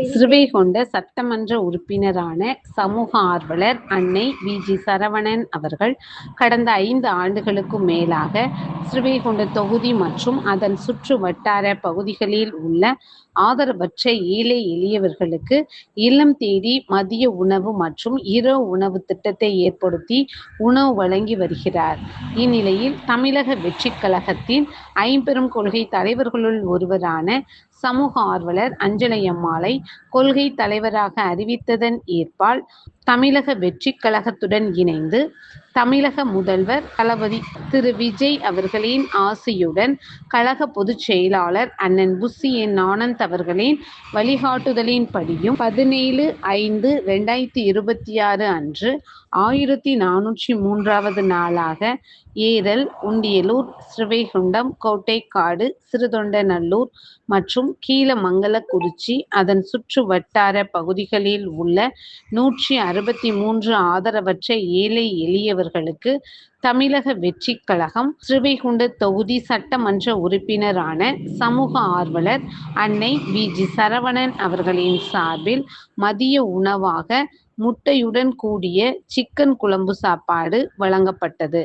ஸ்ரீவைகுண்ட சட்டமன்ற உறுப்பினரான சமூக ஆர்வலர் அன்னை வி.ஜி. சரவணன் அவர்கள் கடந்த 5 ஆண்டுகளுக்கும் மேலாக ஸ்ரீவைகுண்ட தொகுதி மற்றும் அதன் சுற்று வட்டார பகுதிகளில் உள்ள ஆதரவற்ற ஏழை எளியவர்களுக்கு இல்லம் தேடி மதிய உணவு மற்றும் இரவு உணவு திட்டத்தை ஏற்படுத்தி உணவு வழங்கி வருகிறார். இந்நிலையில் தமிழக வெற்றிக் கழகத்தின் ஐம்பெரும் கொள்கை தலைவர்களுள் ஒருவரான சமூக ஆர்வலர் அஞ்சலையம்மாளை கொள்கை தலைவராக அறிவித்ததன் ஏற்பால் தமிழக வெற்றிக் கழகத்துடன் இணைந்து தமிழக முதல்வர் தளபதி திரு விஜய் அவர்களின் ஆசியுடன் கழக பொதுச் செயலாளர் அண்ணன் புஸ்ஸி என். ஆனந்த் அவர்களின் வழிகாட்டுதலின்படியும் 17/5/2026 அன்று 1403வது நாளாக ஏரல், உண்டியலூர், ஸ்ரீவைகுண்டம், கோட்டைக்காடு, சிறுதொண்டநல்லூர் மற்றும் கீழமங்கலக்குறிச்சி அதன் சுற்று வட்டார பகுதிகளில் உள்ள 163 ஆதரவற்ற ஏழை எளியவர்களுக்கு தமிழக வெற்றிக் கழகம் ஸ்ரீவைகுண்ட தொகுதி சட்டமன்ற உறுப்பினரான சமூக ஆர்வலர் அன்னை வி.ஜி. சரவணன் அவர்களின் சார்பில் மதிய உணவாக முட்டையுடன் கூடிய சிக்கன் குழம்பு சாப்பாடு வழங்கப்பட்டது.